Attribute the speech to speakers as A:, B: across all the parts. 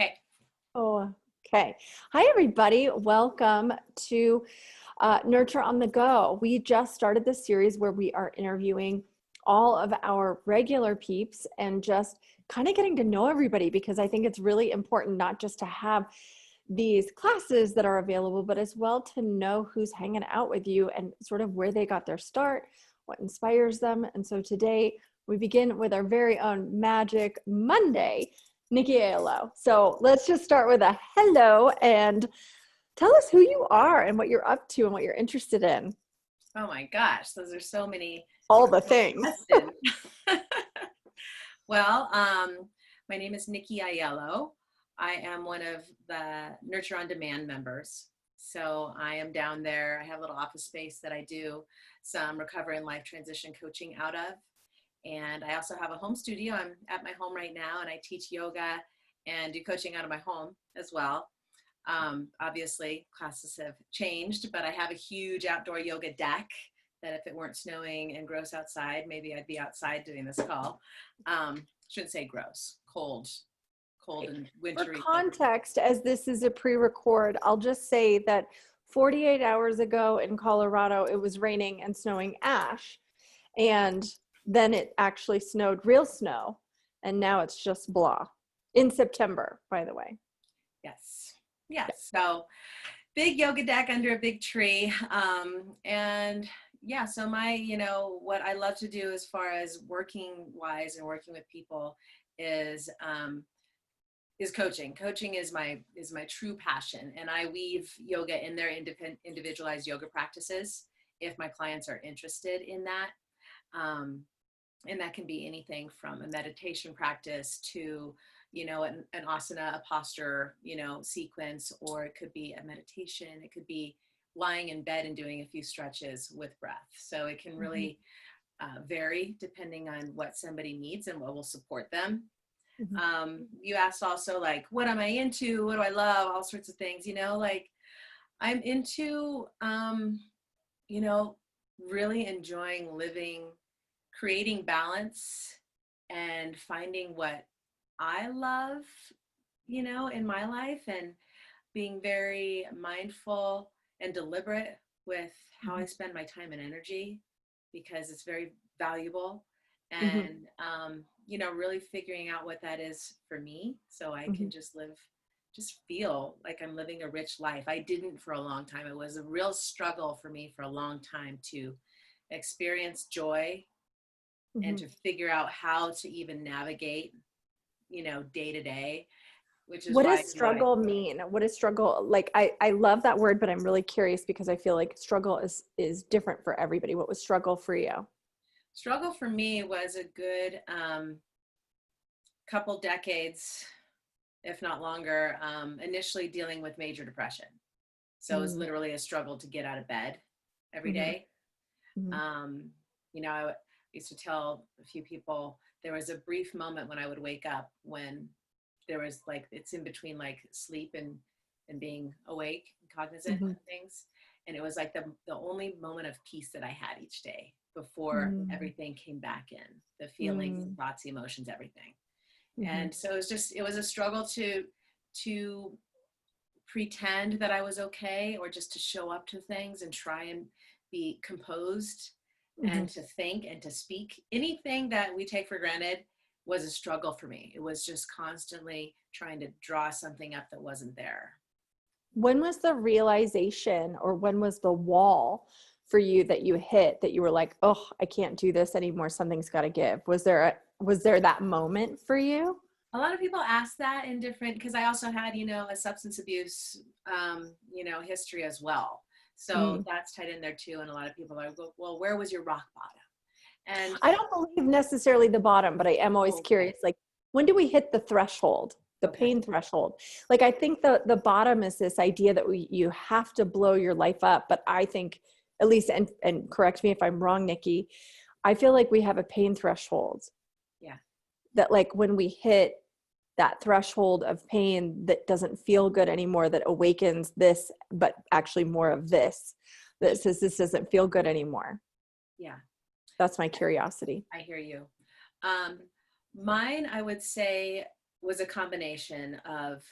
A: Okay.
B: Oh, okay. Hi, everybody. Welcome to Nurture on the Go. We just started this series where we are interviewing all of our regular peeps and just kind of getting to know everybody, because I think it's really important not just to have these classes that are available, but as well to know who's hanging out with you and sort of where they got their start, what inspires them. And so today we begin with our very own Magic Monday, Nikki Aiello. So let's just start with a hello and tell us who you are and what you're up to and what you're interested in.
A: Oh my gosh, those are so many
B: All the things.
A: questions. Well, my name is Nikki Aiello. I am one of the Nurture on Demand members. So I am down there. I have a little office space that I do some recovery and life transition coaching out of. And I also have a home studio. I'm at my home right now, and I teach yoga and do coaching out of my home as well. Obviously, classes have changed, but I have a huge outdoor yoga deck that if it weren't snowing and gross outside, maybe I'd be outside doing this call. Shouldn't say gross, cold and wintry.
B: For context, as this is a pre-record, I'll just say that 48 hours ago in Colorado, it was raining and snowing ash. And then it actually snowed real snow. And now it's just blah. In September, by the way.
A: Yes. So big yoga deck under a big tree. And yeah, so what I love to do as far as working wise and working with people is coaching. Coaching is my true passion. And I weave yoga in their individualized yoga practices if my clients are interested in that. And that can be anything from a meditation practice to, an asana, a posture, sequence, or it could be a meditation. It could be lying in bed and doing a few stretches with breath. So it can really vary depending on what somebody needs and what will support them. You asked also, like, what am I into? What do I love? All sorts of things, I'm into, really enjoying living, creating balance and finding what I love, in my life, and being very mindful and deliberate with how I spend my time and energy, because it's very valuable. And, really figuring out what that is for me so I can just feel like I'm living a rich life. I didn't for a long time. It was a real struggle for me for a long time to experience joy and to figure out how to even navigate, day to day, which is
B: what
A: why.
B: does struggle mean? What is struggle? Like, I love that word, but I'm really curious because I feel like struggle is different for everybody. What was struggle for you?
A: Struggle for me was a good couple decades, if not longer, initially dealing with major depression. So it was literally a struggle to get out of bed every day. I used to tell a few people there was a brief moment when I would wake up when there was it's in between sleep and being awake and cognizant of things. And it was like the only moment of peace that I had each day before everything came back in, the feelings, thoughts, emotions, everything. And so it was a struggle to pretend that I was okay, or just to show up to things and try and be composed and to think and to speak. Anything that we take for granted was a struggle for me. It was just constantly trying to draw something up that wasn't there.
B: When was the realization, or when was the wall for you that you hit, that you were like, oh, I can't do this anymore, something's got to give? Was there that moment for you?
A: A lot of people ask that in different, because I also had, a substance abuse, history as well. So that's tied in there too. And a lot of people are like, well, where was your rock bottom? And
B: I don't believe necessarily the bottom, but I am always curious, like, when do we hit the threshold, the pain threshold? Like, I think the bottom is this idea that you have to blow your life up. But I think, at least, and correct me if I'm wrong, Nikki, I feel like we have a pain threshold.
A: Yeah.
B: That, like, when we hit that threshold of pain that doesn't feel good anymore, that awakens this, but actually more of this, that says this doesn't feel good anymore.
A: Yeah.
B: That's my curiosity.
A: I hear you. Mine, I would say, was a combination of,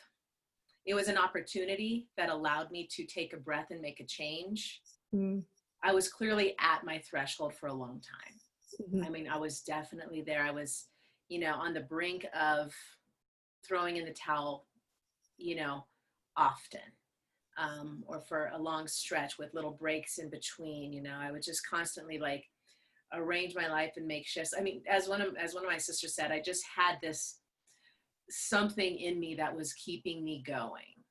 A: it was an opportunity that allowed me to take a breath and make a change.
B: Mm-hmm.
A: I was clearly at my threshold for a long time.
B: Mm-hmm.
A: I mean, I was definitely there. I was, on the brink of throwing in the towel, often, or for a long stretch with little breaks in between. I would just constantly like arrange my life and make shifts. I mean, as one of my sisters said, I just had this something in me that was keeping me going.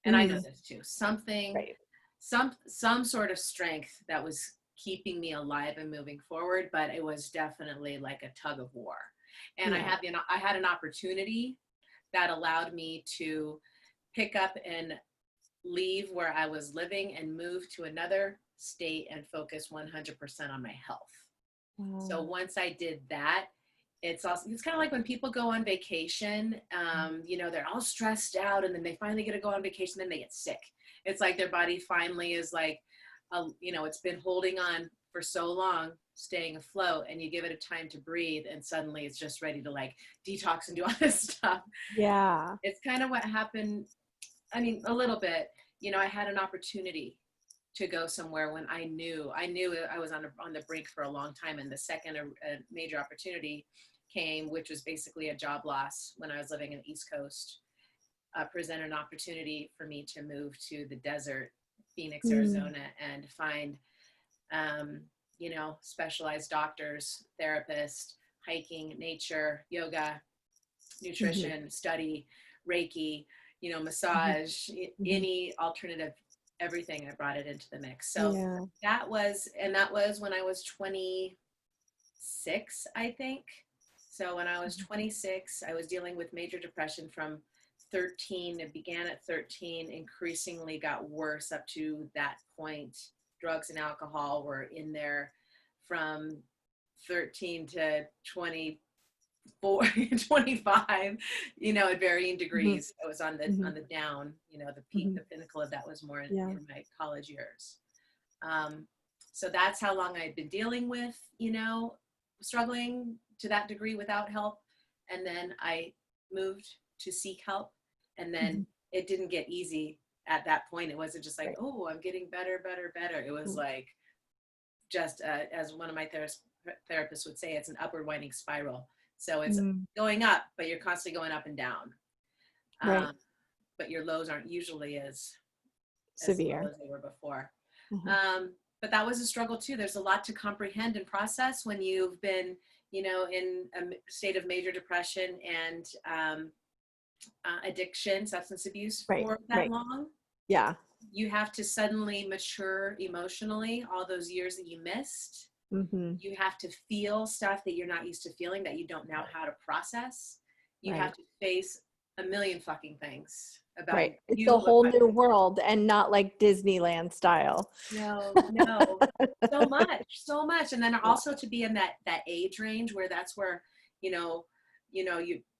A: And I know this too. Something,
B: Right.
A: some sort of strength that was keeping me alive and moving forward, but it was definitely like a tug of war. And
B: Yeah.
A: I had an opportunity that allowed me to pick up and leave where I was living and move to another state and focus 100% on my health. So once I did that, it's kind of like when people go on vacation, they're all stressed out and then they finally get to go on vacation, then they get sick. It's like their body finally is like, it's been holding on for so long, staying afloat, and you give it a time to breathe and suddenly it's just ready to like detox and do all this stuff.
B: Yeah.
A: It's kind of what happened. I mean, a little bit, I had an opportunity to go somewhere when I knew I was on the brink for a long time. And the second a major opportunity came, which was basically a job loss when I was living in the East Coast, presented an opportunity for me to move to the desert, Phoenix, Arizona, and find, specialized doctors, therapists, hiking, nature, yoga, nutrition, study, Reiki, massage, any alternative, everything. I brought it into the mix. So that was when I was 26, I think. So when I was 26, I was dealing with major depression from 13. It began at 13, increasingly got worse up to that point. Drugs and alcohol were in there from 13 to 25, at varying degrees. I was on the down, the peak, the pinnacle of that was more in my college years. So that's how long I'd been dealing with, struggling to that degree without help. And then I moved to seek help. And then it didn't get easy at that point. It wasn't just like, oh, I'm getting better. It was like, just as one of my therapists would say, it's an upward winding spiral. So it's going up, but you're constantly going up and down. But your lows aren't usually as severe as they were before. But that was a struggle too. There's a lot to comprehend and process when you've been, in a state of major depression and addiction, substance abuse for that long.
B: Yeah.
A: You have to suddenly mature emotionally, all those years that you missed. You have to feel stuff that you're not used to feeling, that you don't know how to process. You have to face a million fucking things about
B: it's a whole new world, and not like Disneyland style.
A: No. So much. And then also to be in that age range where that's where, you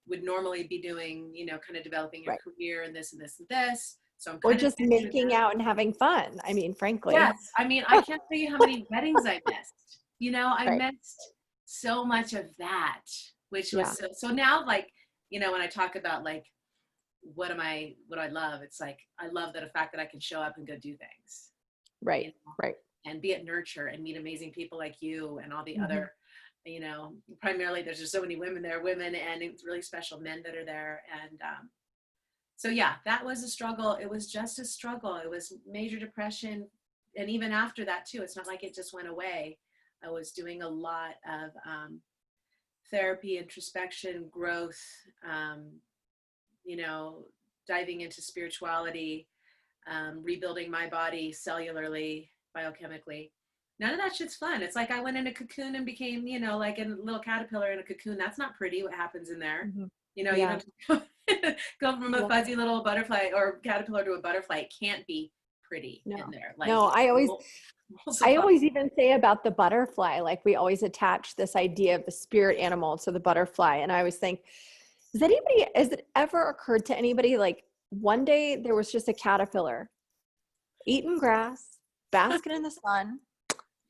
A: would normally be doing, kind of developing your career and this and this and this. So I'm kind
B: or just making out and having fun. I mean, frankly.
A: Yes. I mean, I can't tell you how many weddings I missed. I missed so much of that, which was so now, like, when I talk about like, what I love, it's like, I love the fact that I can show up and go do things.
B: Right.
A: And be at Nurture and meet amazing people like you and all the other, primarily there's just so many women and it's really special men that are there. And, so yeah, that was a struggle. It was just a struggle. It was major depression. And even after that too, it's not like it just went away. I was doing a lot of therapy, introspection, growth, diving into spirituality, rebuilding my body cellularly, biochemically. None of that shit's fun. It's like I went in a cocoon and became, like a little caterpillar in a cocoon. That's not pretty what happens in there. You have to go from a fuzzy little butterfly or caterpillar to a butterfly. It can't be pretty in there. Like,
B: I always even say about the butterfly, like we always attach this idea of the spirit animal to the butterfly. And I always think, has it ever occurred to anybody, like one day there was just a caterpillar eating grass, basking in the sun,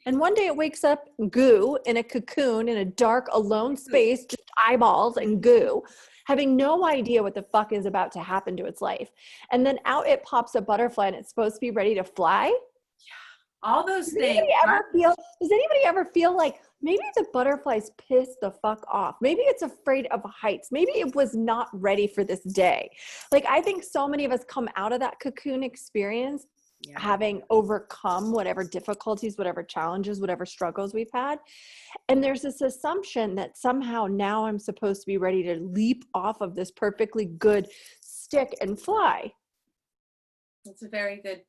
B: And one day it wakes up goo in a cocoon in a dark, alone space, just eyeballs and goo, having no idea what the fuck is about to happen to its life. And then out it pops a butterfly and it's supposed to be ready to fly.
A: All those things.
B: Does anybody ever feel like maybe the butterfly's pissed the fuck off? Maybe it's afraid of heights. Maybe it was not ready for this day. Like, I think so many of us come out of that cocoon experience having overcome whatever difficulties, whatever challenges, whatever struggles we've had. And there's this assumption that somehow now I'm supposed to be ready to leap off of this perfectly good stick and fly.
A: That's a very good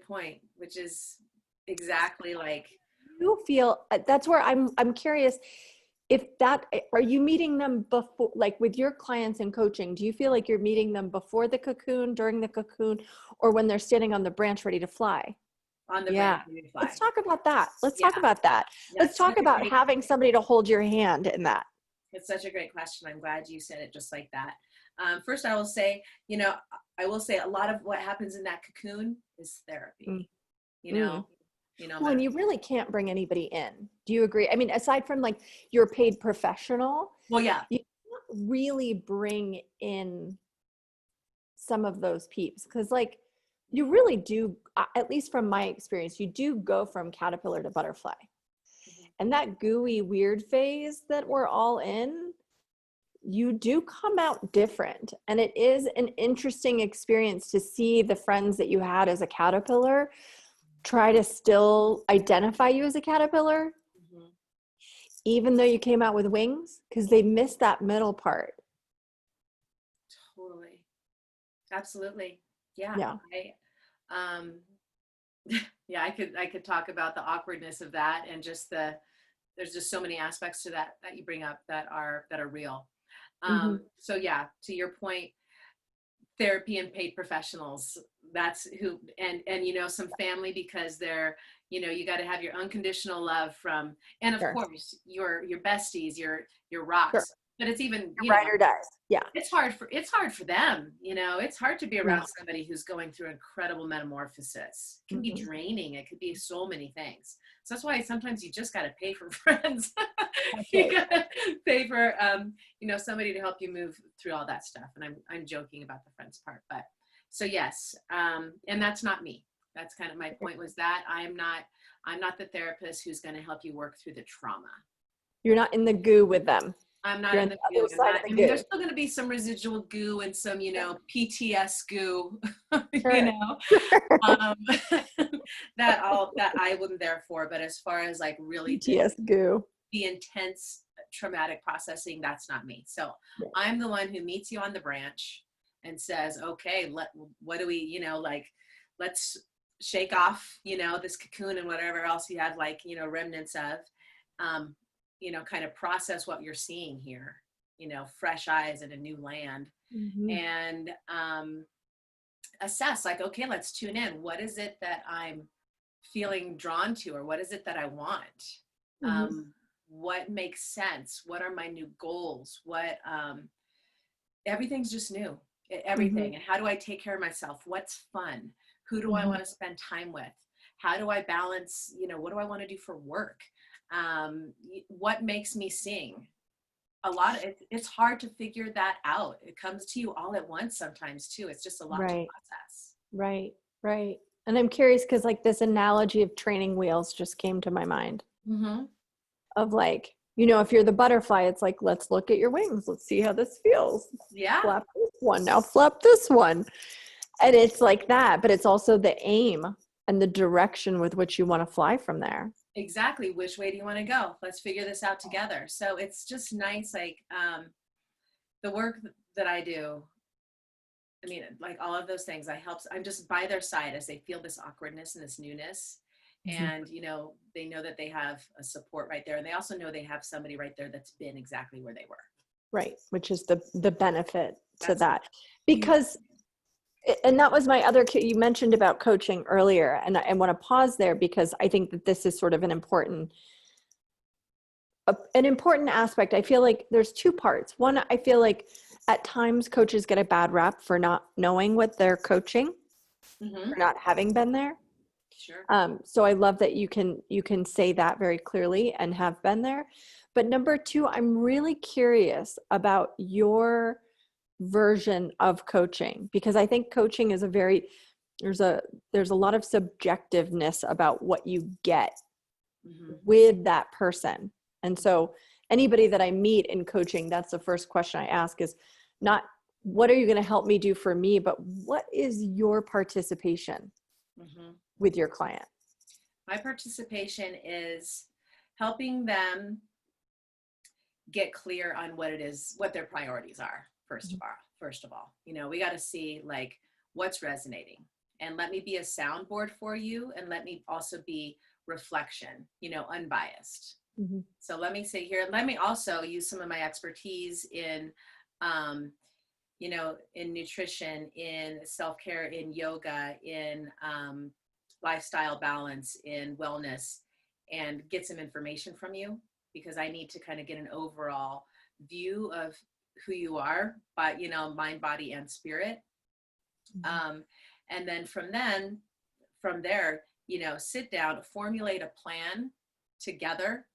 A: point, which is exactly like,
B: you feel that's where I'm curious if that, are you meeting them before, like with your clients in coaching, do you feel like you're meeting them before the cocoon, during the cocoon, or when they're standing on the branch ready to fly?
A: On the branch ready to fly.
B: Let's talk about that. Let's talk about having somebody to hold your hand in that.
A: It's such a great question. I'm glad you said it just like that. First, I will say a lot of what happens in that cocoon is therapy.
B: Well, and you really can't bring anybody in. Do you agree? I mean, aside from like you're a paid professional,
A: well, yeah,
B: you can't really bring in some of those peeps because like you really do, at least from my experience, you do go from caterpillar to butterfly. Mm-hmm. And that gooey weird phase that we're all in, you do come out different. And it is an interesting experience to see the friends that you had as a caterpillar try to still identify you as a caterpillar, mm-hmm. even though you came out with wings, because they missed that middle part.
A: Totally. Absolutely. Yeah. I could talk about the awkwardness of that and just there's just so many aspects to that you bring up that are real. Mm-hmm. So yeah, to your point, therapy and paid professionals, that's who, and some family, because they're, you got to have your unconditional love from, and of course your besties, your rocks, sure. But it's even,
B: ride or dies. Yeah.
A: It's hard for them, it's hard to be around somebody who's going through incredible metamorphosis. It can be draining. It could be so many things. So that's why sometimes you just got to pay for friends. You got to pay for, somebody to help you move through all that stuff. And I'm joking about the friends part, but so yes. And that's not me. That's kind of my point, was that I'm not the therapist who's going to help you work through the trauma.
B: You're not in the goo with them.
A: I'm not in the goo. There's still going to be some residual goo and some, PTS goo, that I wasn't there for. But as far as like really
B: PTS goo,
A: the intense traumatic processing, that's not me. So I'm the one who meets you on the branch and says, okay, what do we, let's shake off, this cocoon and whatever else you have, remnants of, kind of process what you're seeing here, fresh eyes in a new land, mm-hmm. and assess, like, okay, let's tune in. What is it that I'm feeling drawn to, or what is it that I want? Mm-hmm. What makes sense? What are my new goals? What, everything's just new, everything. Mm-hmm. And how do I take care of myself? What's fun? Who do I want to spend time with? How do I balance, what do I want to do for work? What makes me sing? It's hard to figure that out. It comes to you all at once sometimes too. It's just a lot to process.
B: Right. And I'm curious because like this analogy of training wheels just came to my mind. Mm-hmm. Of like, if you're the butterfly, it's like, let's look at your wings. Let's see how this feels.
A: Yeah.
B: Flap this one. Now flap this one. And it's like that, but it's also the aim and the direction with which you want to fly from there.
A: Exactly. Which way do you want to go? Let's figure this out together. So it's just nice. Like, the work that I do, I mean, like all of those things, I'm just by their side as they feel this awkwardness and this newness. Mm-hmm. And, they know that they have a support right there. And they also know they have somebody right there that's been exactly where they were.
B: Right. Which is the benefit to that. Because and that was my other, you mentioned about coaching earlier, and I want to pause there because I think that this is sort of an important aspect. I feel like there's two parts. One, I feel like at times coaches get a bad rap for not knowing what they're coaching, mm-hmm. for not having been there.
A: Sure.
B: So I love that you can say that very clearly and have been there. But number two, I'm really curious about your version of coaching, because I think coaching is there's a lot of subjectiveness about what you get
A: Mm-hmm.
B: with that person. And so anybody that I meet in coaching, that's the first question I ask is not what are you going to help me do for me, but what is your participation
A: Mm-hmm.
B: with your client?
A: My participation is helping them get clear on what it is, what their priorities are. First of all, we got to see like what's resonating, and let me be a soundboard for you, and let me also be reflection, unbiased.
B: Mm-hmm.
A: So let me sit here. Let me also use some of my expertise in, in nutrition, in self-care, in yoga, in lifestyle balance, in wellness, and get some information from you, because I need to kind of get an overall view of who you are, but mind, body, and spirit.
B: Mm-hmm.
A: And then from there, sit down, formulate a plan together,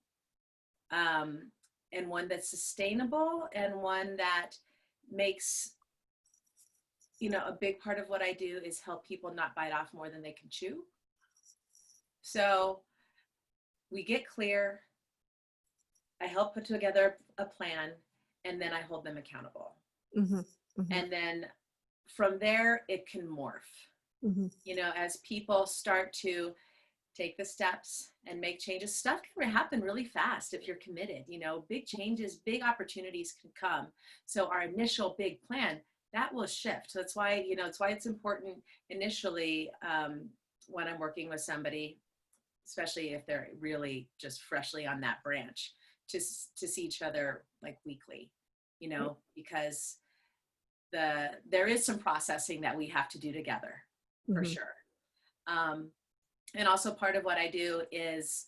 A: and one that's sustainable, and one that makes, a big part of what I do is help people not bite off more than they can chew. So we get clear, I help put together a plan, and then I hold them accountable.
B: Mm-hmm. Mm-hmm.
A: And then from there, it can morph.
B: Mm-hmm.
A: As people start to take the steps and make changes, stuff can happen really fast if you're committed. Big changes, big opportunities can come. So our initial big plan, that will shift. So that's why, it's important initially, when I'm working with somebody, especially if they're really just freshly on that branch, to see each other like weekly, because there is some processing that we have to do together, for
B: Mm-hmm.
A: sure. And also part of what I do is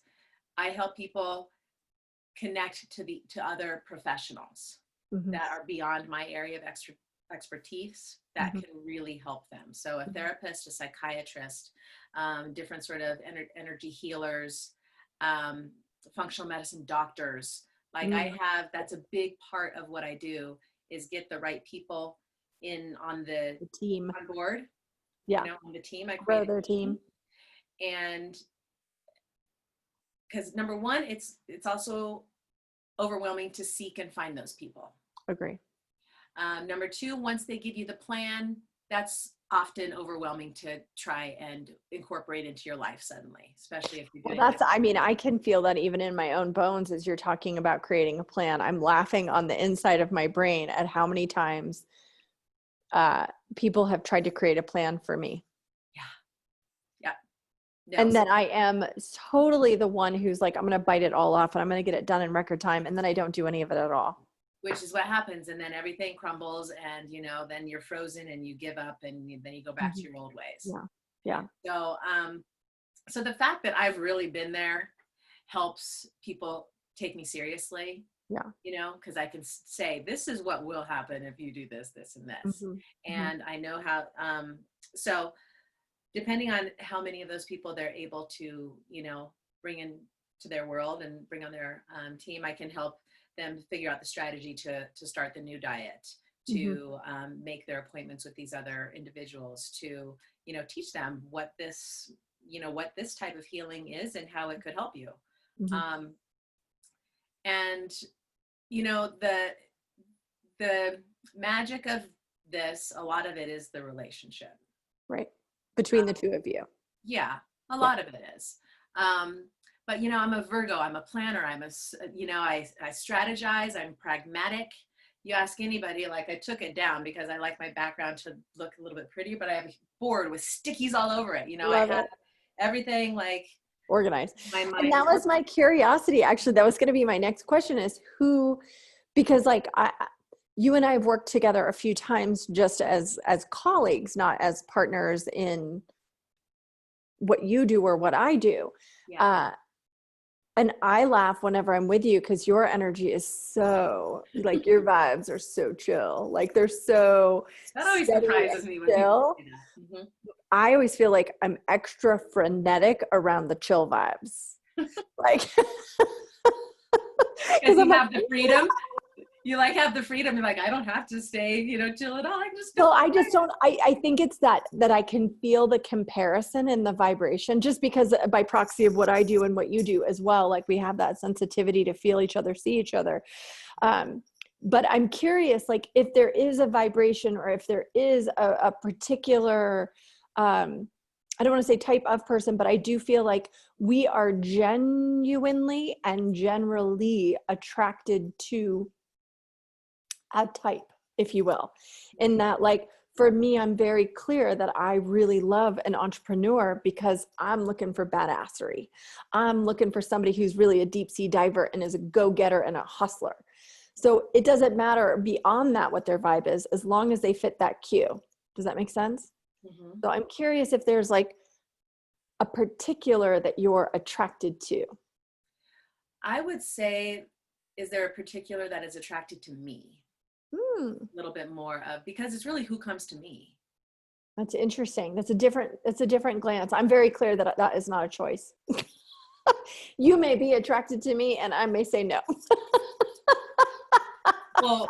A: I help people connect to other professionals
B: Mm-hmm.
A: that are beyond my area of expertise that
B: Mm-hmm.
A: can really help them. So a therapist, a psychiatrist, different sort of energy healers, functional medicine doctors. Like
B: Mm-hmm.
A: that's a big part of what I do, is get the right people on
B: The team.
A: board,
B: Yeah.
A: on the team. I
B: Grow
A: create
B: their
A: a team.
B: team.
A: And because number one, it's also overwhelming to seek and find those people.
B: Agree.
A: Number two, once they give you the plan, that's often overwhelming to try and incorporate into your life suddenly, especially if you're doing
B: I can feel that even in my own bones as you're talking about creating a plan. I'm laughing on the inside of my brain at how many times people have tried to create a plan for me.
A: Yeah. No,
B: And then I am totally the one who's like, I'm going to bite it all off and I'm going to get it done in record time. And then I don't do any of it at all.
A: which is what happens. And then everything crumbles, and, then you're frozen and you give up, and then you go back to your old ways.
B: Yeah.
A: So, so the fact that I've really been there helps people take me seriously.
B: Yeah.
A: Because I can say, this is what will happen if you do this, this, and this.
B: Mm-hmm.
A: And I know how, so depending on how many of those people they're able to, bring into their world and bring on their team, I can help them figure out the strategy to start the new diet, to make their appointments with these other individuals, to, teach them what this type of healing is and how it could help you.
B: Mm-hmm.
A: And, the magic of this, a lot of it is the relationship.
B: Right. Between the two of you.
A: Yeah, a lot of it is. But, I'm a Virgo, I'm a planner, I strategize, I'm pragmatic. You ask anybody, like I took it down because I like my background to look a little bit prettier, but I have a board with stickies all over it. I have everything like
B: organized.
A: My mind.
B: And that was my curiosity. Actually, that was going to be my next question is because like you and I have worked together a few times just as colleagues, not as partners in what you do or what I do.
A: Yeah.
B: And I laugh whenever I'm with you because your energy is so, like your vibes are so chill. Like they're so
A: That always
B: steady
A: surprises
B: and
A: me when
B: chill.
A: people say that.
B: I always feel like I'm extra frenetic around the chill vibes. Like,
A: Because
B: because I'm
A: you
B: like,
A: have the freedom. You like have the freedom. You're like, I don't have to stay, chill at all. I can just go.
B: well, I just don't, I think it's that I can feel the comparison and the vibration just because by proxy of what I do and what you do as well. Like we have that sensitivity to feel each other, see each other. But I'm curious, like if there is a vibration or if there is a particular, I don't want to say type of person, but I do feel like we are genuinely and generally attracted to a type, if you will. In that, like, for me, I'm very clear that I really love an entrepreneur because I'm looking for badassery. I'm looking for somebody who's really a deep sea diver and is a go-getter and a hustler. So it doesn't matter beyond that what their vibe is, as long as they fit that cue. Does that make sense?
A: Mm-hmm.
B: So I'm curious if there's like a particular that you're attracted to.
A: I would say, is there a particular that is attracted to me?
B: Hmm.
A: A little bit more of, because it's really who comes to me.
B: That's interesting. That's a different glance. I'm very clear that that is not a choice. You may be attracted to me and I may say no.
A: Well,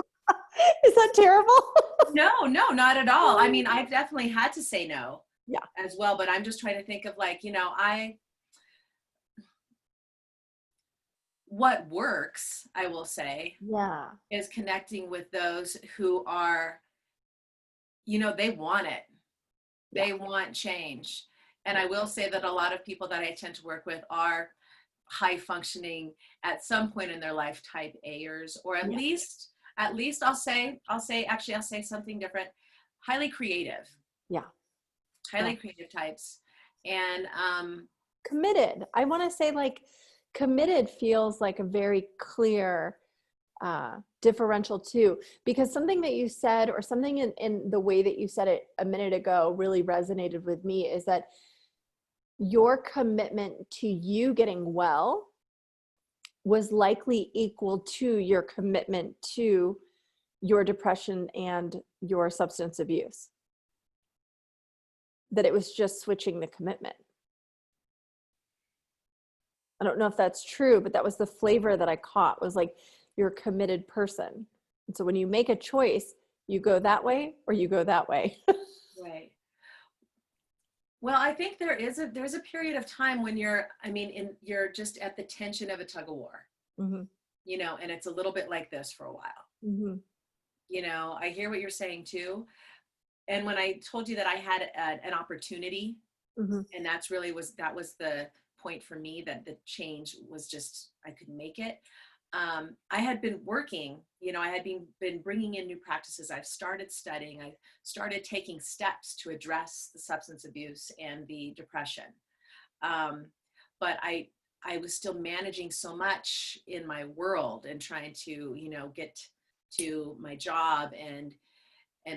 B: Is that terrible?
A: no, not at all. I mean, I've definitely had to say no
B: Yeah.
A: as well, but I'm just trying to think of like, what works, I will say,
B: Yeah.
A: is connecting with those who are, they want it.
B: Yeah.
A: They want change. And
B: Yeah.
A: I will say that a lot of people that I tend to work with are high functioning at some point in their life type A'ers, or at
B: Yeah.
A: least I'll say something different. Highly creative,
B: Yeah.
A: highly creative types. And
B: Committed. I want to say like committed feels like a very clear differential too, because something that you said or something in the way that you said it a minute ago really resonated with me is that your commitment to you getting well was likely equal to your commitment to your depression and your substance abuse. That it was just switching the commitment. I don't know if that's true, but that was the flavor that I caught was like you're a committed person. And so when you make a choice, you go that way or you go that way.
A: right. Well, I think there's a period of time when you're just at the tension of a tug of war,
B: Mm-hmm.
A: and it's a little bit like this for a while.
B: Mm-hmm.
A: I hear what you're saying too. And when I told you that I had an opportunity,
B: Mm-hmm.
A: and that was the point for me, that the change was just, I could make it. I had been working, I had been bringing in new practices. I've started studying. I started taking steps to address the substance abuse and the depression. But I was still managing so much in my world and trying to, get to my job and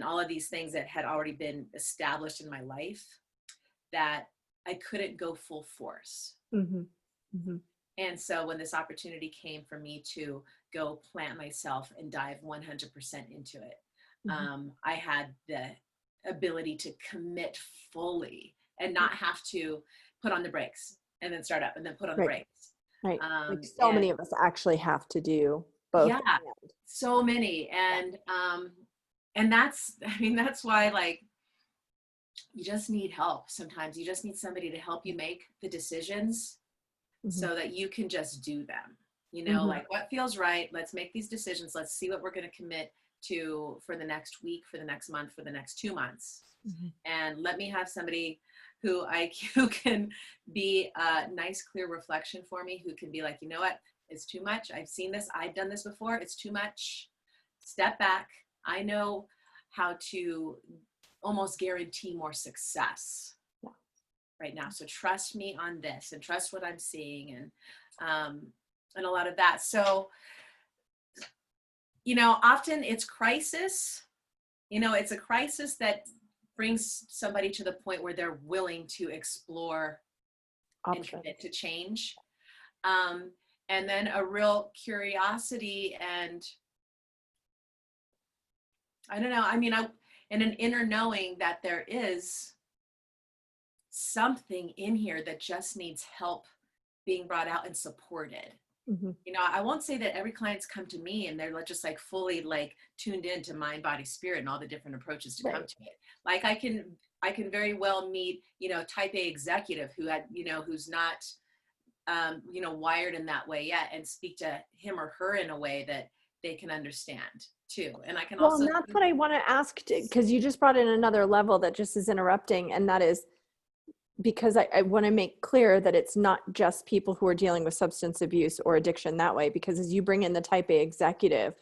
A: all of these things that had already been established in my life, that I couldn't go full force.
B: Mm-hmm. Mm-hmm.
A: And so when this opportunity came for me to go plant myself and dive 100% into it,
B: Mm-hmm.
A: I had the ability to commit fully and not have to put on the brakes and then start up and then put on the
B: Right.
A: brakes.
B: Right. Like so
A: And
B: many of us actually have to do both.
A: yeah, so many. And that's why, like, you just need help. Sometimes you just need somebody to help you make the decisions
B: Mm-hmm.
A: so that you can just do them.
B: Mm-hmm.
A: Like, what feels right? Let's make these decisions. Let's see what we're going to commit to for the next week, for the next month, for the next 2 months.
B: Mm-hmm.
A: And let me have somebody who can be a nice, clear reflection for me, who can be like, you know what? It's too much. I've seen this. I've done this before. It's too much. Step back. I know how to almost guarantee more success right now. So trust me on this and trust what I'm seeing, and a lot of that. So, often it's crisis, it's a crisis that brings somebody to the point where they're willing to explore and
B: Option.
A: commit to change. And then a real curiosity and I don't know, and an inner knowing that there is something in here that just needs help being brought out and supported.
B: Mm-hmm.
A: You know, I won't say that every client's come to me and they're just like fully like tuned into mind, body, spirit and all the different approaches to come
B: Right.
A: to it. Like I can very well meet, you know, type A executive who had, you know, who's not, you know, wired in that way yet, and speak to him or her in a way that they can understand too. And I can
B: Well,
A: also,
B: and that's what I want to ask, because you just brought in another level that just is interrupting, and that is because I want to make clear that it's not just people who are dealing with substance abuse or addiction that way, because as you bring in the type A executive,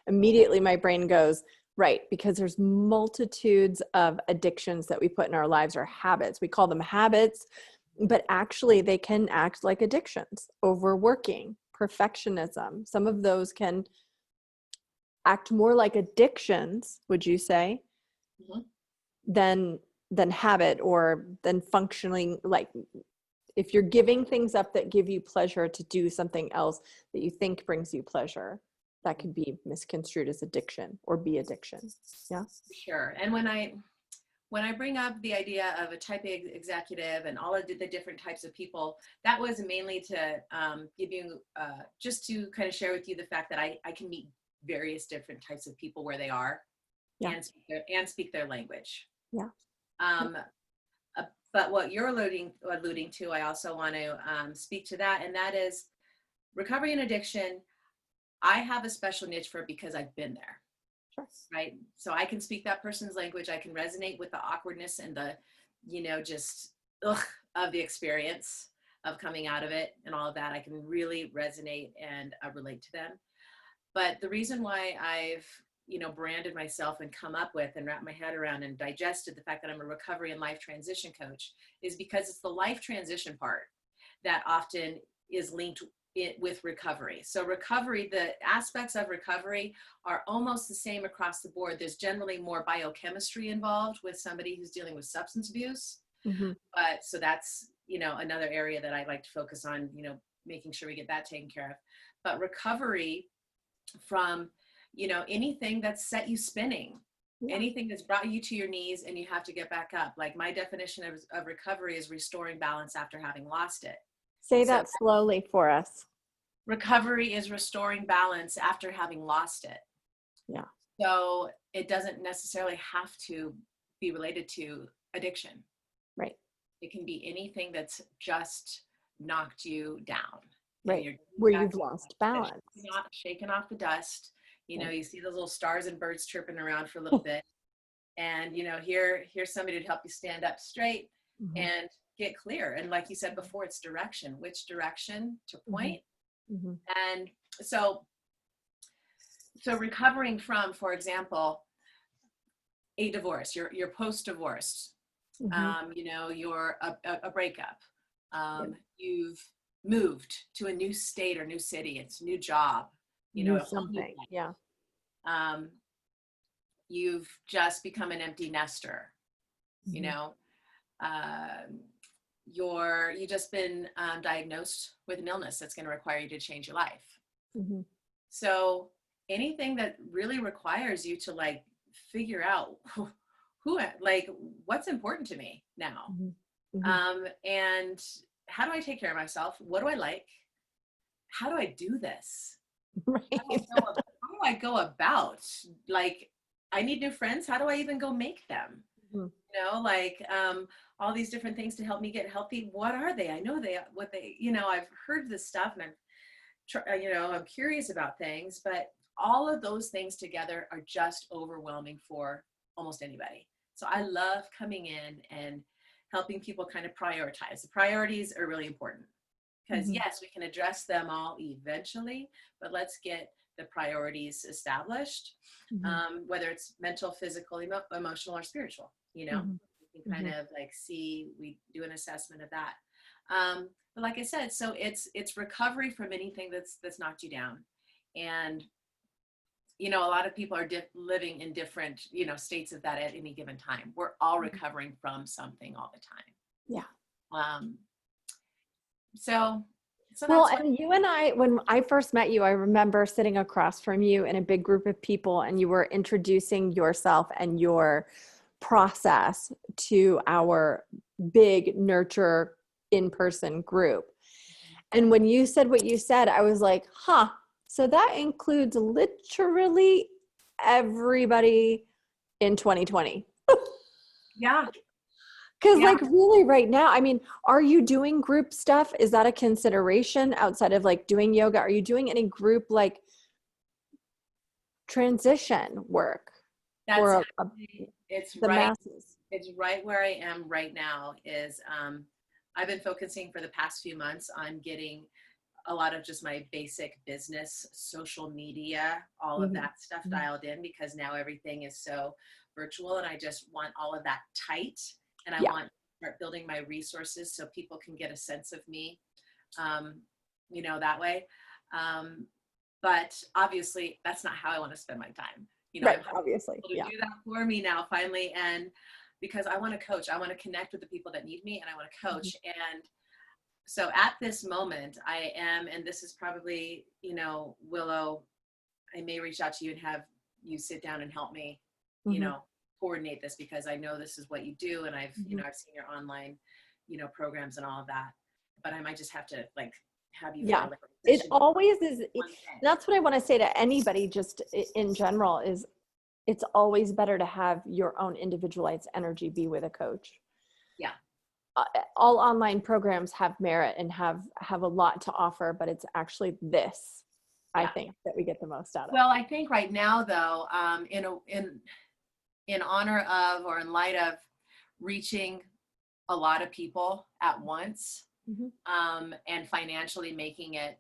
B: immediately my brain goes, right, because there's multitudes of addictions that we put in our lives, or habits. We call them habits, but actually they can act like addictions. Overworking, perfectionism, some of those can act more like addictions, would you say,
A: Mhm.
B: than habit, or than functioning. Like if you're giving things up that give you pleasure to do something else that you think brings you pleasure, that could be misconstrued as addiction or be addiction. Yeah.
A: sure. And when I bring up the idea of a type A executive and all of the different types of people, that was mainly to give you, just to kind of share with you the fact that I can meet various different types of people where they are,
B: Yeah.
A: and speak their language.
B: Yeah.
A: Um, but what you're alluding to, I also want to speak to that, and that is recovery and addiction. I have a special niche for it because I've been there.
B: Sure.
A: Right? So I can speak that person's language. I can resonate with the awkwardness and the, you know, just of the experience of coming out of it and all of that. I can really resonate and relate to them. But the reason why I've, you know, branded myself and come up with and wrapped my head around and digested the fact that I'm a recovery and life transition coach is because it's the life transition part that often is linked with recovery. So recovery, the aspects of recovery are almost the same across the board. There's generally more biochemistry involved with somebody who's dealing with substance abuse.
B: Mm-hmm.
A: But so that's, you know, another area that I like to focus on, you know, making sure we get that taken care of. But recovery from, you know, anything that's set you spinning,
B: Yeah.
A: anything that's brought you to your knees and you have to get back up. Like my definition of recovery is restoring balance after having lost it.
B: Say
A: So
B: that slowly for us.
A: recovery is restoring balance after having lost it.
B: Yeah.
A: So it doesn't necessarily have to be related to addiction.
B: Right.
A: It can be anything that's just knocked you down. And
B: Right.
A: you're
B: Where
A: back
B: you've
A: to
B: lost balance.
A: shaking off the dust. You know,
B: Right.
A: you see those little stars and birds chirping around for a little bit. And, you know, here's somebody to help you stand up straight
B: Mm-hmm.
A: and get clear. And like you said before, it's direction, which direction to point.
B: Mm-hmm.
A: And so recovering from, for example, a divorce, you're post-divorced,
B: Mm-hmm.
A: you know, you're a breakup,
B: Yep.
A: you've moved to a new state or new city, it's a new job, you know,
B: New
A: a whole new
B: something. Yeah.
A: life. You've just become an empty nester, you
B: Mm-hmm.
A: know, you just been diagnosed with an illness that's going to require you to change your life.
B: Mm-hmm.
A: So anything that really requires you to like figure out who like what's important to me now,
B: Mm-hmm. Mm-hmm.
A: and how do I take care of myself? What do I like? How do I do this?
B: Right.
A: How do I go about, like, I need new friends. How do I even go make them?
B: Mm-hmm.
A: You know, like all these different things to help me get healthy. What are they? I know what they, you know, I've heard this stuff and you know, I'm curious about things, but all of those things together are just overwhelming for almost anybody. So I love coming in and helping people kind of prioritize. The priorities are really important because
B: Mm-hmm.
A: yes, we can address them all eventually, but let's get the priorities established,
B: Mm-hmm.
A: whether it's mental, physical, emotional, or spiritual, you know, we can kind
B: Mm-hmm.
A: of like we do an assessment of that. But like I said, so it's recovery from anything that's knocked you down. And you know, a lot of people are living in different, you know, states of that at any given time. We're all recovering from something all the time.
B: Yeah.
A: Um, so
B: Well,
A: that's what.
B: and you and I, when I first met you, I remember sitting across from you in a big group of people, and you were introducing yourself and your process to our big nurture in-person group. And when you said what you said, I was like, huh, so that includes literally everybody in 2020.
A: Yeah.
B: Because
A: Yeah.
B: like really right now, I mean, are you doing group stuff? Is that a consideration outside of like doing yoga? Are you doing any group like transition work
A: That's
B: for
A: actually,
B: the masses?
A: it's right where I am right now is, I've been focusing for the past few months on getting a lot of just my basic business, social media, all of
B: Mhm.
A: that stuff
B: Mhm.
A: dialed in, because now everything is so virtual and I just want all of that tight, and I
B: Yeah,
A: want to start building my resources so people can get a sense of me, um, that way. Um, but obviously that's not how I want to spend my time. I'm
B: right.
A: hiring
B: Obviously,
A: people to
B: yeah.
A: do that for me now finally. And because I want to coach, I want to connect with the people that need me, and I want to
B: Mhm.
A: coach. And so at this moment I am, and this is probably, Willow, I may reach out to you and have you sit down and help me,
B: Mhm.
A: coordinate this, because I know this is what you do. And
B: Mhm.
A: I've seen your online, programs and all of that, but I might just have to like have you
B: Yeah,
A: for like a
B: it
A: session
B: always is.
A: one day.
B: That's what I want to say to anybody, just in general, is it's always better to have your own individualized energy be with a coach.
A: Yeah.
B: All online programs have merit and have a lot to offer, but it's actually this, I
A: Yeah.
B: think, that we get the most out of.
A: Well, I think right now though, in honor of, or in light of reaching a lot of people at once,
B: Mm-hmm.
A: and financially making it,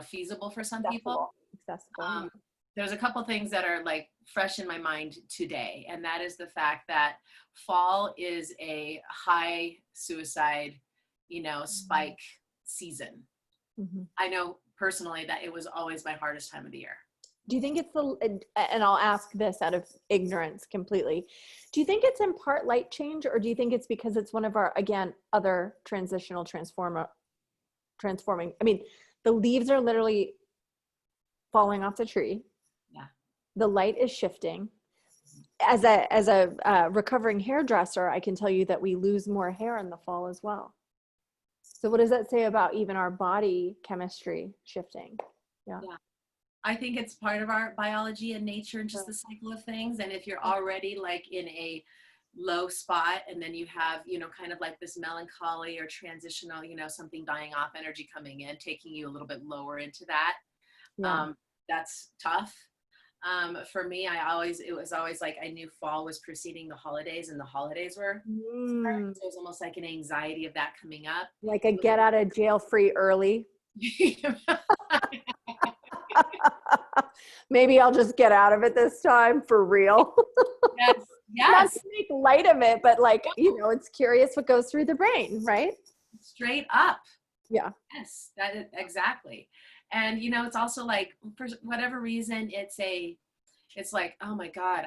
A: feasible for some people.
B: Accessible, yeah.
A: There's a couple things that are like fresh in my mind today, and that is the fact that fall is a high suicide, spike season.
B: Mm-hmm.
A: I know personally that it was always my hardest time of the year.
B: Do you think it's and I'll ask this out of ignorance completely. Do you think it's in part light change, or do you think it's because it's one of our, again, other transforming? I mean, the leaves are literally falling off the tree.
A: Yeah.
B: The light is shifting. As a recovering hairdresser, I can tell you that we lose more hair in the fall as well. So what does that say about even our body chemistry shifting? Yeah.
A: Yeah. I think it's part of our biology and nature and just
B: Sure.
A: the cycle of things. And if you're already like in a low spot, and then you have, kind of like this melancholy or transitional, something dying off energy coming in, taking you a little bit lower into that,
B: Yeah.
A: that's tough. For me, it was always like I knew fall was preceding the holidays, and the holidays were starting.
B: Mm,
A: So it was almost like an anxiety of that coming up.
B: like a get out of jail free early. Maybe I'll just get out of it this time for real.
A: Yes,
B: Not to
A: yes,
B: make light of it, but like, it's curious what goes through the brain, right?
A: straight up.
B: Yeah.
A: Yes, that is exactly. And it's also like, for whatever reason, it's like, oh my God,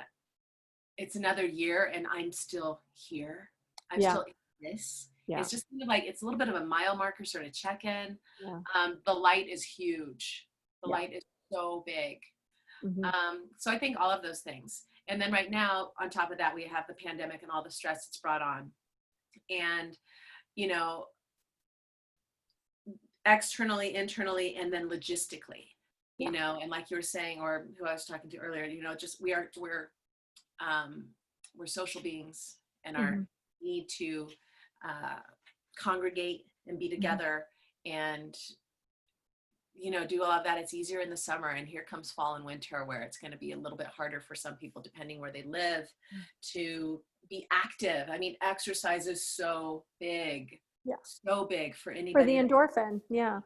A: it's another year and I'm still here. I'm
B: Yeah.
A: still in this.
B: Yeah.
A: It's just kind of like, it's a little bit of a mile marker sort of check-in.
B: Yeah.
A: The light is huge. The
B: Yeah.
A: light is so big.
B: Mm-hmm.
A: So I think all of those things. And then right now, on top of that, we have the pandemic and all the stress it's brought on. And, you know, externally, internally, and then logistically, and like you were saying, or who I was talking to earlier, just we're social beings, and
B: Mm-hmm.
A: our need to congregate and be
B: Mm-hmm.
A: together and do all of that. It's easier in the summer, and here comes fall and winter, where it's going to be a little bit harder for some people, depending where they live, to be active. I mean, exercise is so big,
B: Yeah.
A: so big for
B: For the
A: anybody.
B: endorphin. Yeah.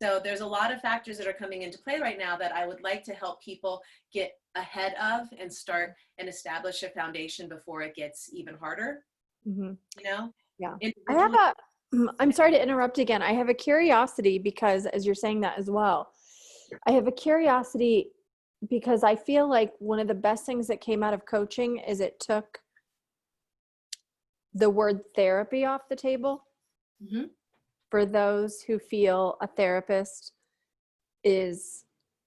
A: So there's a lot of factors that are coming into play right now that I would like to help people get ahead of and start and establish a foundation before it gets even harder,
B: Mm-hmm. Yeah. I have
A: individually.
B: I'm sorry to interrupt again. I have a curiosity because as you're saying that as well, I have a curiosity because I feel like one of the best things that came out of coaching is it took the word therapy off the table
A: Mm-hmm.
B: for those who feel a therapist is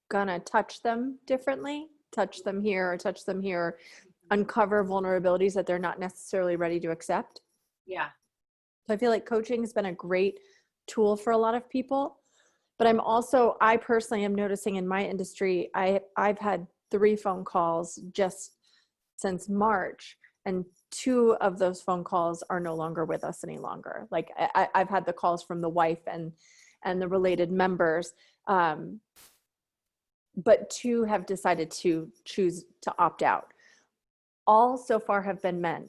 B: gonna touch them differently, touch them here or touch them here. uncover vulnerabilities that they're not necessarily ready to accept.
A: Yeah.
B: So I feel like coaching has been a great tool for a lot of people. But I personally am noticing in my industry, I've had 3 phone calls just since March, and 2 of those phone calls are no longer with us any longer. Like I've had the calls from the wife and the related members, but 2 have decided to choose to opt out. All so far have been men.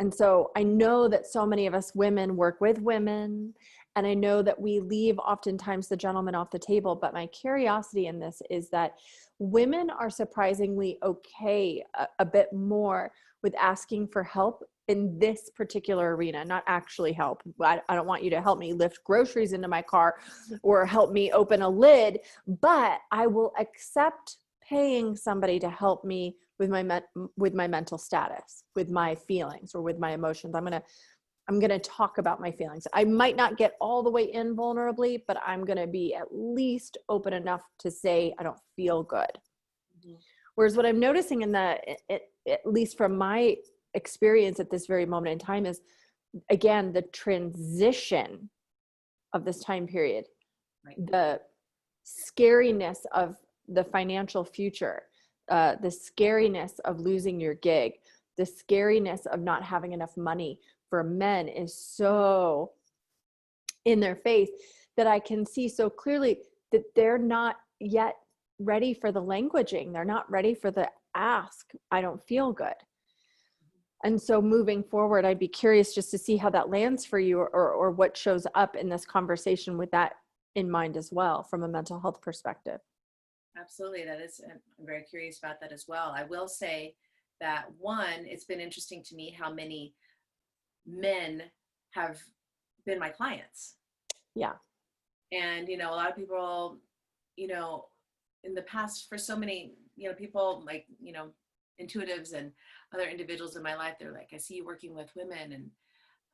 B: And so I know that so many of us women work with women, and I know that we leave oftentimes the gentleman off the table. But my curiosity in this is that women are surprisingly okay a bit more with asking for help in this particular arena, not actually help. I don't want you to help me lift groceries into my car or help me open a lid, but I will accept paying somebody to help me with my mental status, with my feelings, or with my emotions. I'm gonna talk about my feelings. I might not get all the way in vulnerably, but I'm gonna be at least open enough to say I don't feel good. Mm-hmm. Whereas what I'm noticing at least from my experience at this very moment in time, is again the transition of this time period, right? The scariness of the financial future, the scariness of losing your gig, the scariness of not having enough money for men is so in their face that I can see so clearly that they're not yet ready for the languaging. They're not ready for the ask, I don't feel good. And so moving forward, I'd be curious just to see how that lands for you, or what shows up in this conversation with that in mind as well, from a mental health perspective.
A: Absolutely. I'm very curious about that as well. I will say that, one, it's been interesting to me how many men have been my clients.
B: Yeah.
A: And, a lot of people, in the past, for so many, people like, intuitives and other individuals in my life, they're like, I see you working with women,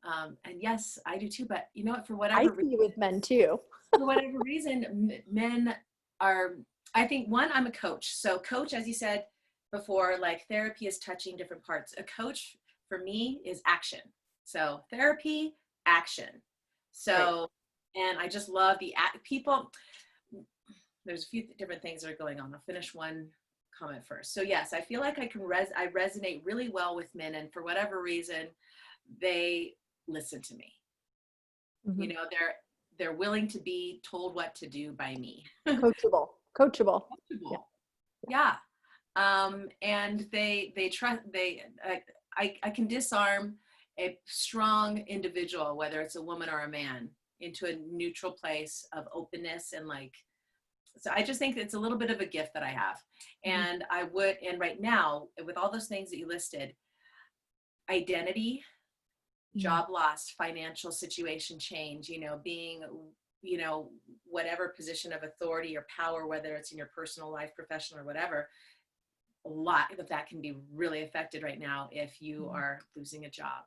A: and yes, I do too. But for whatever
B: reason, I see you with men too.
A: For whatever reason, men are, I think, one, I'm a coach. So coach, as you said before, like therapy is touching different parts. A coach for me is action. So therapy, action. So, right. And I just love people. There's a few different things that are going on. I'll finish one comment first. So yes, I feel like I resonate really well with men, and for whatever reason, they listen to me. Mm-hmm. They're willing to be told what to do by me.
B: Coachable.
A: Yeah. And they trust, I can disarm a strong individual, whether it's a woman or a man, into a neutral place of openness. And so I just think it's a little bit of a gift that I have. And mm-hmm. And right now, with all those things that you listed, identity, job loss, financial situation change, being, whatever position of authority or power, whether it's in your personal life, professional, or whatever, a lot of that can be really affected right now if you are losing a job.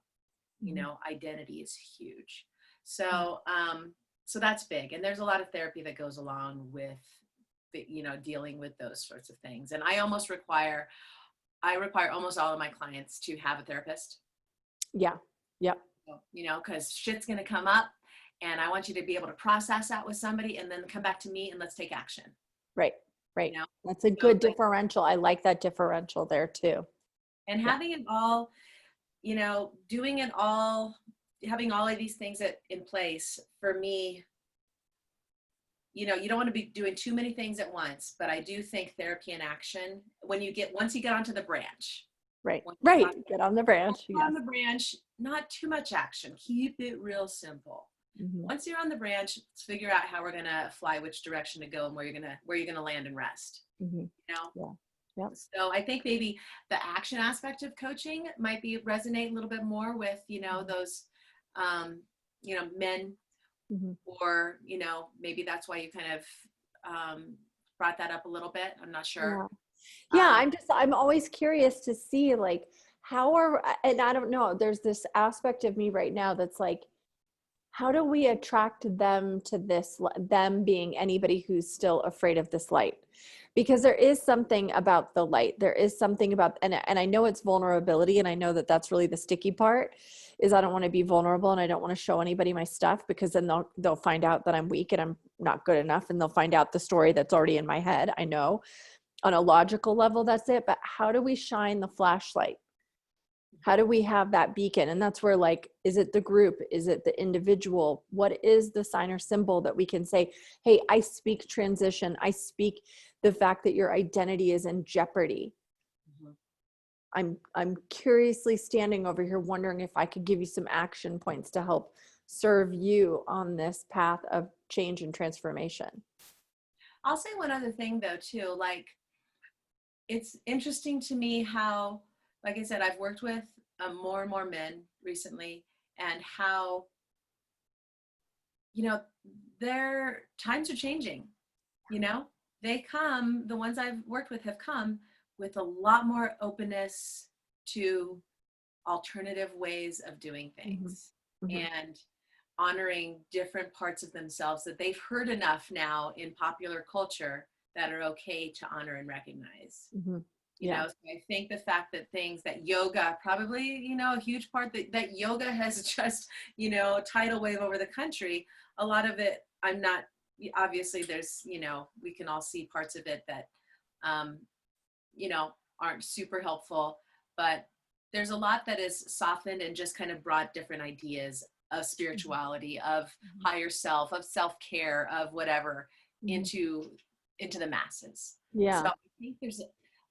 A: Identity is huge. So, so that's big. And there's a lot of therapy that goes along with, dealing with those sorts of things. And I require almost all of my clients to have a therapist.
B: Yeah. Yep.
A: Because shit's going to come up, and I want you to be able to process that with somebody and then come back to me and let's take action.
B: Right. That's a good differential. I like that differential there too.
A: And having it all, doing it all, having all of these things in place for me, you don't want to be doing too many things at once, but I do think therapy and action, once you get onto the branch.
B: Right. Get on the branch.
A: On the branch, not too much action. Keep it real simple. Mm-hmm. Once you're on the branch, let's figure out how we're gonna fly, which direction to go, and where you're gonna land and rest.
B: Mm-hmm. Yeah.
A: So I think maybe the action aspect of coaching might resonate a little bit more with those men, mm-hmm. or maybe that's why you kind of brought that up a little bit. I'm not sure.
B: Yeah, I'm always curious to see and I don't know, there's this aspect of me right now that's like, how do we attract them to this, them being anybody who's still afraid of this light? Because there is something about the light. There is something about, and I know it's vulnerability, and I know that that's really the sticky part, is I don't want to be vulnerable and I don't want to show anybody my stuff, because then they'll find out that I'm weak and I'm not good enough, and they'll find out the story that's already in my head. I know on a logical level that's it, but how do we shine the flashlight? How do we have that beacon? And that's where, like, is it the group? Is it the individual? What is the sign or symbol that we can say, hey, I speak transition. I speak the fact that your identity is in jeopardy. I'm curiously standing over here wondering if I could give you some action points to help serve you on this path of change and transformation.
A: I'll say one other thing though too, like it's interesting to me how, like I said, I've worked with more and more men recently, and how, you know, their times are changing. You know, the ones I've worked with have come with a lot more openness to alternative ways of doing things,
B: Mm-hmm.
A: and honoring different parts of themselves that they've heard enough now in popular culture that are okay to honor and recognize.
B: Mm-hmm.
A: You know, so I think the fact that things that yoga, probably, you know, a huge part that yoga has just, you know, tidal wave over the country. A lot of it, I'm not, obviously there's, you know, we can all see parts of it that, you know, aren't super helpful, but there's a lot that is softened and just kind of brought different ideas of spirituality, of higher self, of self-care, of whatever, into the masses.
B: Yeah.
A: So I think there's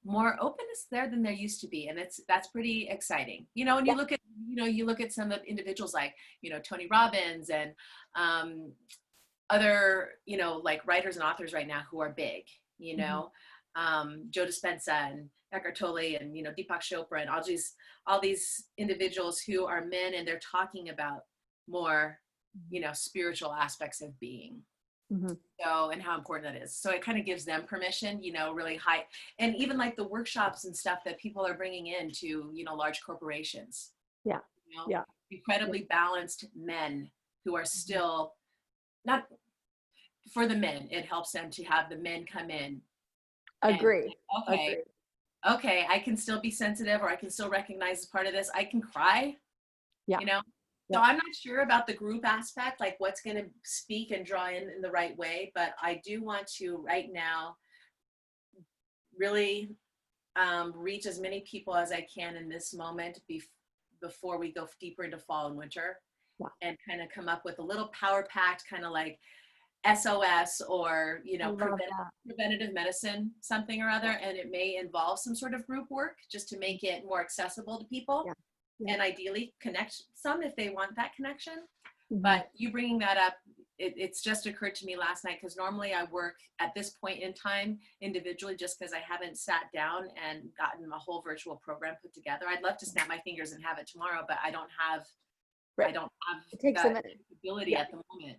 A: more openness there than there used to be, and that's pretty exciting. You know, and you look at some of the individuals like, you know, Tony Robbins and other, you know, like writers and authors right now who are big, you know, Joe Dispenza and Eckhart Tolle and, you know, Deepak Chopra and all these individuals who are men, and they're talking about more, you know, spiritual aspects of being. So, and how important that is. So it kind of gives them permission, you know, really high, and even like the workshops and stuff that people are bringing in to, you know, large corporations.
B: Yeah.
A: You know,
B: Yeah.
A: incredibly balanced men who are still not, for the men, it helps them to have the men come in.
B: Agree.
A: And,
B: Agree.
A: okay, I can still be sensitive, or I can still recognize as part of this. I can cry,
B: Yeah.
A: you know? So I'm not sure about the group aspect, like what's going to speak and draw in the right way, but I do want to right now really reach as many people as I can in this moment before we go deeper into fall and winter, and kind of come up with a little power packed kind of like SOS, or, you know, preventative medicine, something or other. And it may involve some sort of group work just to make it more accessible to people. And ideally connect some if they want that connection. But you bringing that up, it's just occurred to me last night, because normally I work at this point in time individually, just because I haven't sat down and gotten a whole virtual program put together. I'd love to snap my fingers and have it tomorrow, but I don't have that ability at the moment.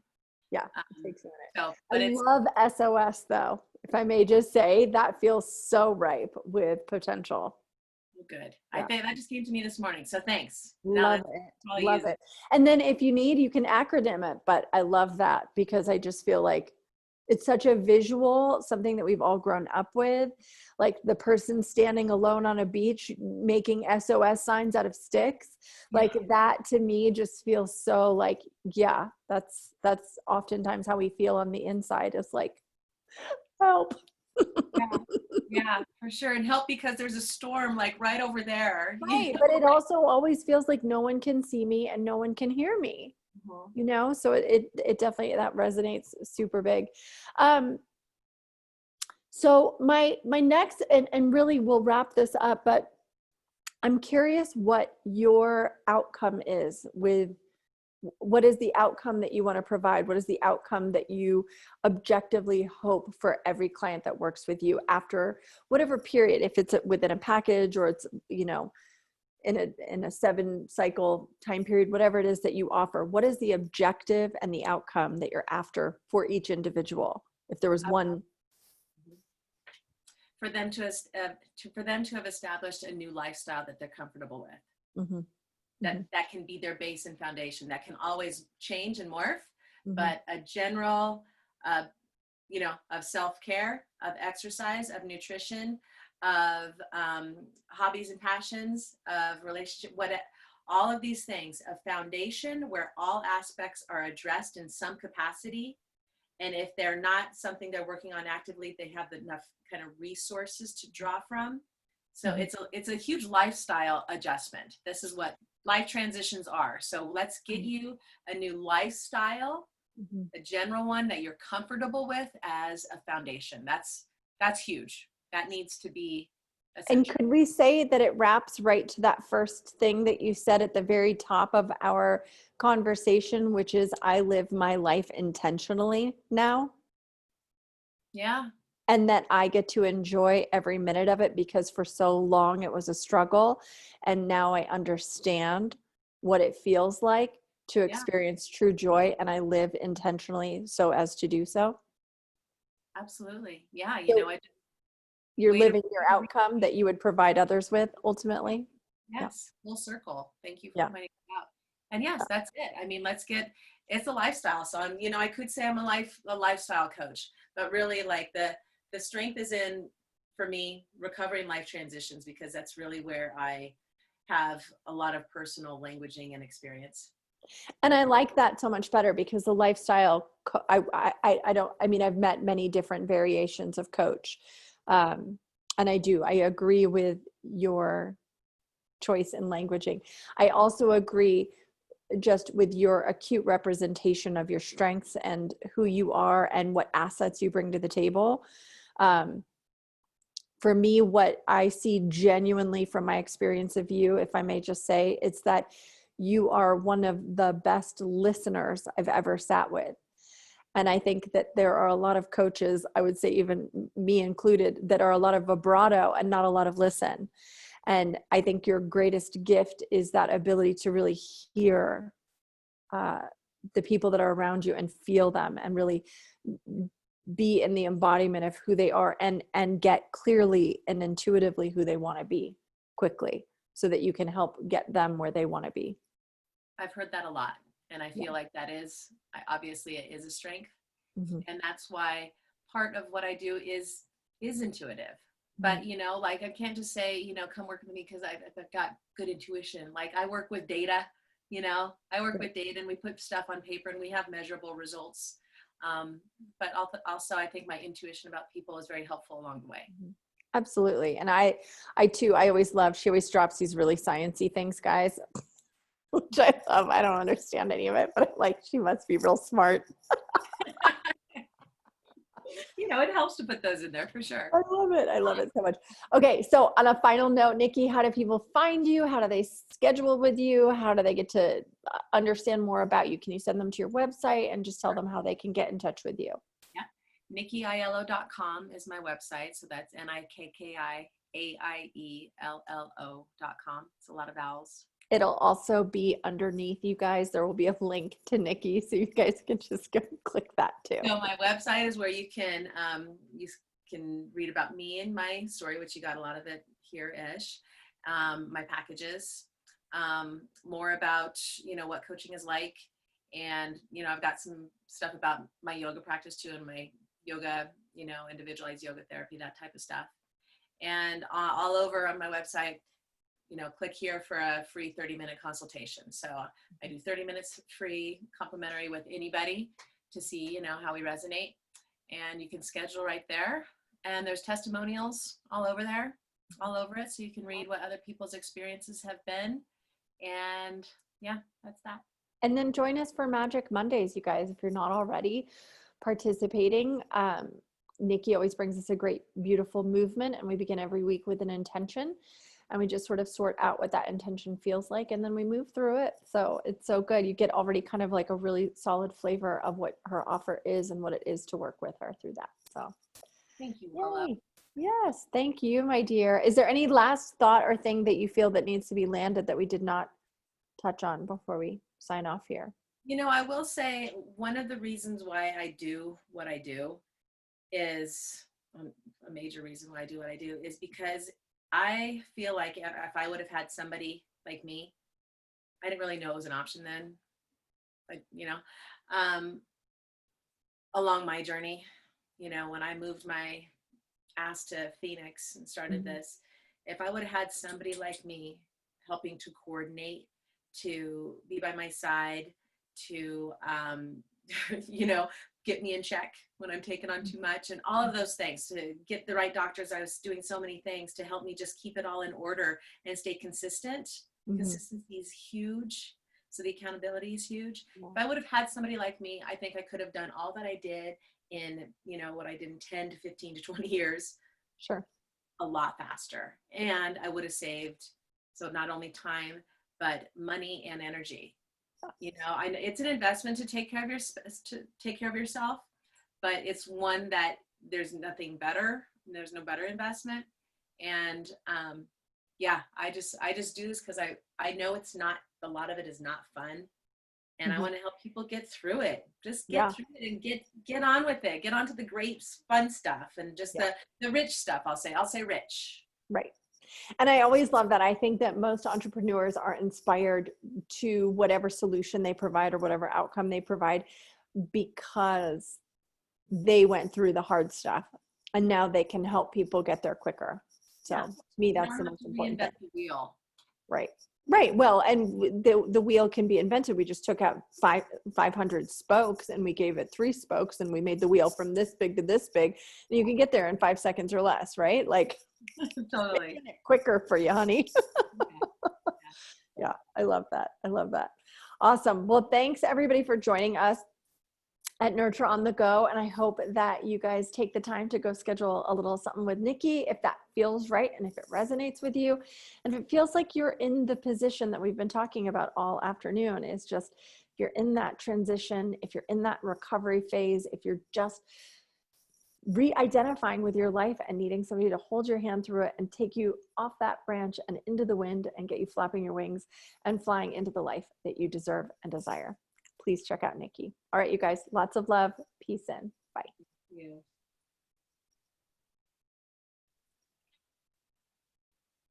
B: Yeah, it takes a minute.
A: So, but
B: I love SOS though. If I may just say, that feels so ripe with potential.
A: Good. I think that just came to me this morning. So thanks.
B: Love it. Love it. And then if you need, you can acronym it, but I love that, because I just feel like it's such a visual, something that we've all grown up with, like the person standing alone on a beach making SOS signs out of sticks. Like that to me just feels so like, yeah, that's oftentimes how we feel on the inside, is like, help.
A: Yeah, for sure. And help, because there's a storm like right over there.
B: Right. But it also always feels like no one can see me and no one can hear me. You know, so it definitely, that resonates super big. So my next, and really we'll wrap this up, but I'm curious what your outcome is with, what is the outcome that you want to provide? What is the outcome that you objectively hope for every client that works with you after whatever period, if it's within a package or it's, you know, in a 7-cycle time period, whatever it is that you offer, what is the objective and the outcome that you're after for each individual? If there was one.
A: For them to have established a new lifestyle that they're comfortable with.
B: Mhm.
A: that can be their base and foundation. That can always change and morph,
B: Mhm.
A: but a general, uh, of self-care, of exercise, of nutrition, of hobbies and passions, of relationship, all of these things, a foundation where all aspects are addressed in some capacity. And if they're not something they're working on actively, they have enough kind of resources to draw from. So
B: Mhm.
A: it's a huge lifestyle adjustment. This is what life transitions are. So let's get you a new lifestyle,
B: Mhm.
A: a general one that you're comfortable with as a foundation. That's huge. That needs to be
B: And
A: essential.
B: could we say that it wraps right to that first thing that you said at the very top of our conversation, which is I live my life intentionally now,
A: Yeah,
B: and that I get to enjoy every minute of it because for so long it was a struggle. And now I understand what it feels like to
A: yeah,
B: experience true joy, and I live intentionally so as to do so.
A: absolutely. Yeah,
B: So
A: a
B: you're
A: way to
B: living your outcome that you would provide others with ultimately. Yeah.
A: yes, full circle. Thank you for
B: Yeah.
A: pointing it out. And yes, that's it. I mean, it's a lifestyle. So I could say I'm a lifestyle coach, but really like the strength is in, for me, recovering life transitions, because that's really where I have a lot of personal languaging and experience.
B: And I like that so much better because the lifestyle, I don't, I mean, I've met many different variations of coach. Um, and I agree with your choice in languaging. I also agree just with your acute representation of your strengths and who you are and what assets you bring to the table. Um, for me, what I see genuinely from my experience of you, if I may just say, it's that you are one of the best listeners I've ever sat with. And I think that there are a lot of coaches, I would say even me included, that are a lot of vibrato and not a lot of listen. And I think your greatest gift is that ability to really hear uh, the people that are around you and feel them and really be in the embodiment of who they are and get clearly and intuitively who they want to be quickly so that you can help get them where they want to be.
A: I've heard that a lot. And I
B: Yeah.
A: feel like obviously it is a strength.
B: Mm-hmm.
A: And that's why part of what I do is intuitive.
B: Mm-hmm.
A: But like I can't just say, come work with me because I've got good intuition. Like I work with data. I work with data, and we put stuff on paper and we have measurable results. But also I think my intuition about people is very helpful along the way.
B: Absolutely. And I too, I always love, she always drops these really sciencey things, guys, which I love. I don't understand any of it, but like, she must be real smart.
A: It helps to put those in there for sure.
B: I love it. I love it so much. Okay. So on a final note, Nikki, how do people find you? How do they schedule with you? How do they get to understand more about you? Can you send them to your website and just tell them how they can get in touch with you?
A: Yeah. NikkiAiello.com is my website. So that's NikkiAiello.com. It's a lot of vowels.
B: It'll also be underneath, you guys. There will be a link to Nikki, so you guys can just go click that too.
A: So my website is where you can read about me and my story, which you got a lot of it here-ish. My packages, more about what coaching is like, and I've got some stuff about my yoga practice too, and my yoga, individualized yoga therapy, that type of stuff. And all over on my website, click here for a free 30-minute consultation. So I do 30 minutes free, complimentary with anybody to see, how we resonate. And you can schedule right there. And there's testimonials all over there, all over it. So you can read what other people's experiences have been. And yeah, that's that.
B: And then join us for Magic Mondays, you guys, if you're not already participating. Nikki always brings us a great, beautiful movement, and we begin every week with an intention. And we just sort of sort out what that intention feels like, and then we move through it. So it's so good. You get already kind of like a really solid flavor of what her offer is and what it is to work with her through that. So,
A: Thank you, Walla.
B: yay. Yes, thank you, my dear. Is there any last thought or thing that you feel that needs to be landed that we did not touch on before we sign off here?
A: I will say one of the reasons why I do what I do is a major reason why I do what I do is because I feel like if I would have had somebody like me I didn't really know it was an option then, like, um, along my journey, when I moved my ass to Phoenix and started
B: Mhm.
A: this, if I would have had somebody like me helping to coordinate, to be by my side, to, you know, get me in check when I'm taking on too much, and all of those things, to get the right doctors. I was doing so many things to help me just keep it all in order and stay consistent.
B: Mhm.
A: Consistency is huge. So the accountability is huge.
B: Yeah.
A: If I would have had somebody like me, I think I could have done all that I did in, what I did in 10 to 15 to 20 years
B: Sure.
A: a lot faster. And I would have saved, so not only time, but money and energy. It's an investment to take care of yourself, but it's one that there's nothing better. There's no better investment. And yeah, I just do this because I know it's not, a lot of it is not fun, and I
B: Mhm.
A: want to help people get through it. Just get
B: Yeah.
A: through it and get on with it. Get on to the great fun stuff, and just
B: Yeah.
A: the rich stuff. I'll say rich.
B: Right. And I always love that. I think that most entrepreneurs are inspired to whatever solution they provide or whatever outcome they provide because they went through the hard stuff and now they can help people get there quicker.
A: Yeah,
B: So to me,
A: you
B: that's
A: don't
B: the
A: have
B: most
A: to
B: important thing.
A: reinvent the wheel.
B: Right. Right. Well, and the wheel can be invented. We just took out 500 spokes and we gave it 3 spokes and we made the wheel from this big to this big. And you can get there in 5 seconds or less, right? Like
A: Totally.
B: making it quicker for you, honey.
A: Yeah.
B: Yeah, I love that. I love that. Awesome. Well, thanks everybody for joining us at Nurture on the Go. And I hope that you guys take the time to go schedule a little something with Nikki if that feels right and if it resonates with you. And if it feels like you're in the position that we've been talking about all afternoon, is just if you're in that transition, if you're in that recovery phase, if you're just re-identifying with your life and needing somebody to hold your hand through it and take you off that branch and into the wind and get you flapping your wings and flying into the life that you deserve and desire, please check out Nikki. All right, you guys, lots of love. Peace in. Bye.
A: Yeah.